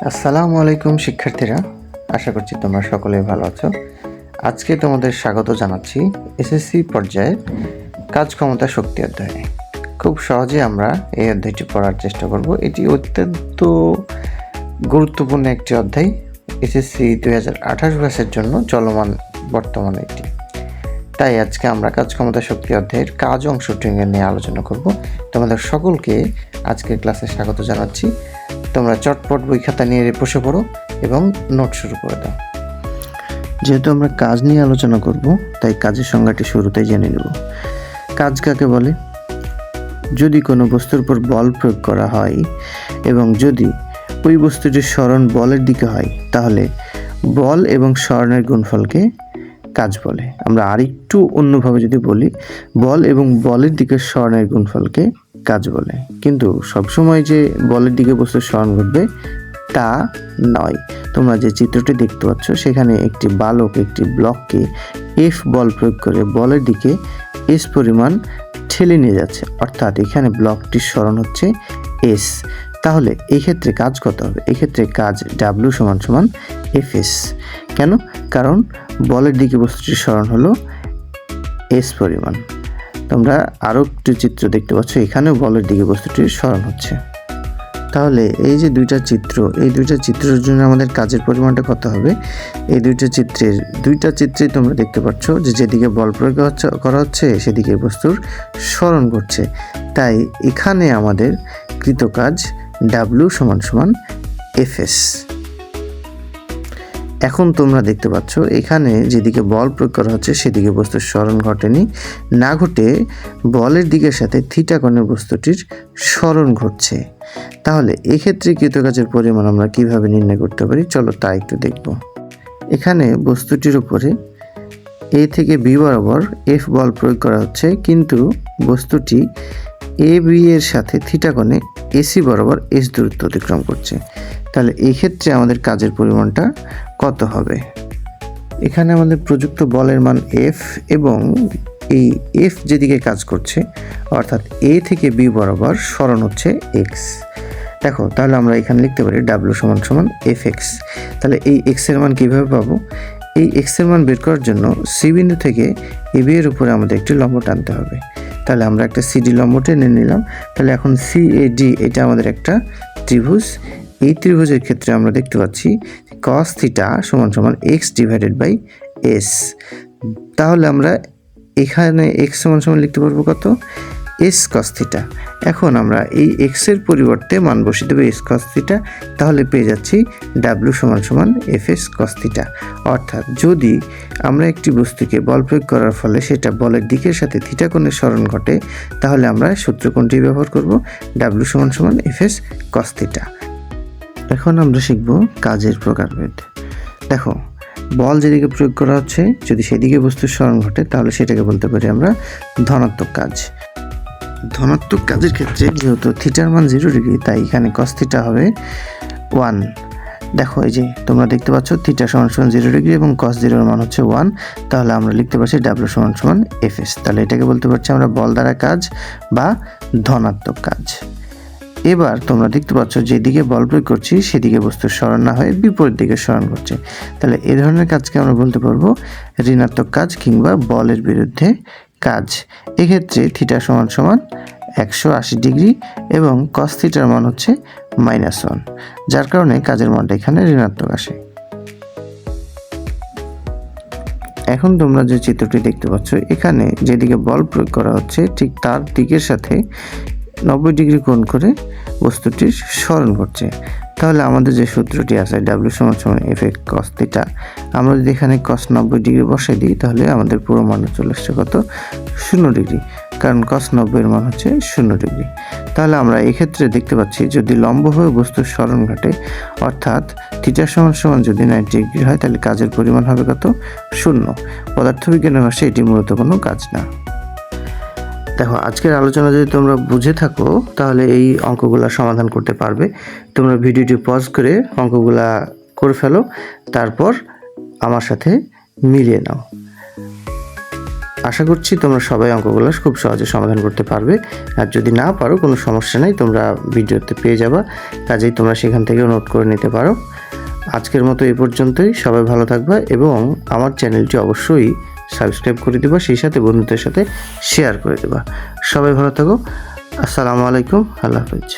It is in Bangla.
আসসালামু আলাইকুম শিক্ষার্থীরা, আশা করছি তোমরা সকলেই ভালো আছো। আজকে তোমাদের স্বাগত জানাচ্ছি এসএসসি পর্যায়ে কাজ ক্ষমতা শক্তি অধ্যায়ে। খুব সহজে আমরা এই অধ্যায়টি পড়ার চেষ্টা করব। এটি অত্যন্ত গুরুত্বপূর্ণ একটি অধ্যায়, এসএসসি 2028 ব্যাচের জন্য চলমান বর্তমানে এটি। তাই আজকে আমরা কাজ ক্ষমতা শক্তি অধ্যায়ের কাজ অংশটি নিয়ে আলোচনা করব। তোমাদের সকলকে আজকের ক্লাসে স্বাগত জানাচ্ছি। তোমরা চটপট বই খাতা নিয়ে বসে পড়ো এবং নোট শুরু করে দাও। যেহেতু আমরা কাজ নিয়ে আলোচনা করব, তাই কাজের সংজ্ঞাটি শুরুতেই জেনে নেব। কাজ কাকে বলে? যদি কোনো বস্তুর উপর বল প্রয়োগ করা হয় এবং যদি ওই বস্তুটির সরণ বলের দিকে হয়, তাহলে বল এবং সরণের গুণফলকে কাজ বলে। আমরা আরেকটু অন্যভাবে যদি বলি, বল এবং বলের দিকে সরণের গুণফলকে কাজ বলে। কিন্তু সবসময় যে বলের দিকে বস্তুর সরণ ঘটবে তা নয়। তোমরা যে চিত্রটি দেখতে পাচ্ছ, সেখানে একটি বালক একটি ব্লককে এফ বল প্রয়োগ করে বলের দিকে এস পরিমাণ ঠেলে নিয়ে যাচ্ছে, অর্থাৎ এখানে ব্লকটির সরণ হচ্ছে এস। তাহলে এই ক্ষেত্রে কাজ কত হবে? এক্ষেত্রে কাজ ডাব্লিউ সমান সমান এফ এস। কেন? কারণ বলের দিকে বস্তুটির সরণ হলো এস পরিমাণ। তোমরা আরও একটি চিত্র দেখতে পাচ্ছ, এখানেও বলের দিকে বস্তুটির সরণ হচ্ছে। তাহলে এই যে দুইটা চিত্র, এই দুইটা চিত্রের জন্য আমাদের কাজের পরিমাণটা কত হবে? এই দুইটা চিত্রেই তোমরা দেখতে পাচ্ছ যে যেদিকে বল প্রয়োগ করা হচ্ছে সেদিকে বস্তুর সরণ ঘটছে। তাই এখানে আমাদের কৃত কাজ ডাব্লিউ সমান সমান এফ এস। এখন তোমরা দেখতে পাচ্ছ এখানে যেদিকে বল প্রয়োগ করা হচ্ছে সেদিকে বস্তুর সরণ ঘটেনি, না ঘটে বলের দিকের সাথে থিটা কোণের বস্তুটির সরণ ঘটছে। তাহলে এক্ষেত্রে কৃত কাজের পরিমাণ আমরা কিভাবে নির্ণয় করতে পারি, চলো তা একটু দেখব। এখানে বস্তুটির উপরে এ থেকে বি বরাবর এফ বল প্রয়োগ করা হচ্ছে, কিন্তু বস্তুটি এ বি এর সাথে থিটা কোণে এসি বরাবর এস দূরত্ব অতিক্রম করছে। তাহলে এই ক্ষেত্রে আমাদের কাজের পরিমাণটা কত হবে? এখানে আমাদের প্রযুক্ত বলের মান এফ এবং এই এফ যেদিকে কাজ করছে, অর্থাৎ এ থেকে বি বরাবর সরণ হচ্ছে এক্স। দেখো, তাহলে আমরা এখানে লিখতে পারি ডাব্লিউ সমান সমান এফ এক্স। তাহলে এই এক্স এর মান কীভাবে পাবো? এই এক্স এর মান বের করার জন্য সি বিন্দু থেকে এ বি এর উপরে আমাদের একটি লম্ব টানতে হবে। তাহলে আমরা একটা সিডি লম্ব টেনে নিলাম। তাহলে এখন সি এ ডি এটা আমাদের একটা ত্রিভুজ। এই ত্রিভুজের ক্ষেত্রে আমরা দেখতে পাচ্ছি cos থিটা সমান সমান এক্স ডিভাইডেড বাই এস। তাহলে আমরা এখানে এক্স সমান সমান লিখতে পারবো কত? S cos theta. এখন আমরা এই এক্সের পরিবর্তে মান বসিয়ে দেবো এস cos থিটা। তাহলে পেয়ে যাচ্ছি ডাব্লিউ সমান সমান এফ এস cos থিটা। অর্থাৎ যদি আমরা একটি বস্তুকে বল প্রয়োগ করার ফলে সেটা বলের দিকের সাথে থিটা কোণের সরণ ঘটে, তাহলে আমরা সূত্র কোণটি ব্যবহার করব, ডাব্লিউ সমান সমান এফ এস cos থিটা। এখন আমরা শিখব কাজের প্রকারভেদ। দেখো, বল যেদিকে প্রয়োগ করা হচ্ছে যদি সেদিকে বস্তুর সরণ ঘটে, তাহলে সেটাকে বলতে পারি আমরা ধনাত্মক কাজ। ধনাত্মক কাজের ক্ষেত্রে যেহেতু থিটার মান 0 ডিগ্রি, তাই এখানে cos থিটা হবে 1। দেখো, এই যে তোমরা দেখতে পাচ্ছ থিটা সমান সমান 0 ডিগ্রি এবং cos 0 এর মান হচ্ছে 1। তাহলে আমরা লিখতে পারছি ডাব্লিউ সমান সমান এফ এস। তাহলে এটাকে বলতে পারছি আমরা বল দ্বারা কাজ বা ধনাত্মক কাজ। এবার তোমরা দেখতে পাচ্ছ যেদিকে বল প্রয়োগ করছি সেদিকে বস্তুর সরণ না হয়ে বিপরীত দিকে সরণ করছে। তাহলে এই ধরনের কাজকে আমরা বলতে পারবো ঋণাত্মক কাজ কিংবা বলের বিরুদ্ধে কাজ। এক্ষেত্রে থিটা সমান সমান 180 ডিগ্রি এবং cos থিটার মান হচ্ছে -1, যার কারণে কাজের মানটা এখানে ঋণাত্মক আসে। এখন তোমরা যে চিত্রটি দেখতে পাচ্ছ, এখানে যেদিকে বল প্রয়োগ করা হচ্ছে ঠিক তার দিকের সাথে 90 ডিগ্রি কোণ করে বস্তুটির সরণ ঘটছে। তাহলে আমাদের যে সূত্রটি আছে ডাব্লিউ সমান সমান এফ এক্স cos থিটা, আমরা যদি এখানে cos 90 ডিগ্রি বসাই দিই, তাহলে আমাদের পুরো মান চলে আসছে কত? 0 ডিগ্রি, কারণ cos 90 এর মান হচ্ছে 0 ডিগ্রি। তাহলে আমরা এক্ষেত্রে দেখতে পাচ্ছি যদি লম্বভাবে বস্তুর সরণ ঘটে, অর্থাৎ থিটা সমান সমান যদি 90 ডিগ্রি হয়, তাহলে কাজের পরিমাণ হবে কত? 0। পদার্থবিজ্ঞানের ভাষায় এটি মূলত কোনো কাজ না। দেখো, আজকের আলোচনা যদি তোমরা বুঝে থাকো তাহলে এই অঙ্কগুলা সমাধান করতে পারবে। তোমরা ভিডিওটি পজ করে অঙ্কগুলা করে ফেলো, তারপর আমার সাথে মিলিয়ে নাও। আশা করছি তোমরা সবাই অঙ্কগুলো খুব সহজে সমাধান করতে পারবে। আর যদি না পারো কোনো সমস্যা নেই, তোমরা ভিডিওতে পেয়ে যাবা, কাজেই তোমরা সেখান থেকেও নোট করে নিতে পারো। আজকের মতো এই পর্যন্তই। সবাই ভালো থাকবা এবং আমার চ্যানেলটি অবশ্যই সাবস্ক্রাইব করে দেবা, সেই সাথে বন্ধুদের সাথে শেয়ার করে দেবা। সবাই ভালো থাকো। আসসালামু আলাইকুম, আল্লাহ হাফেজ।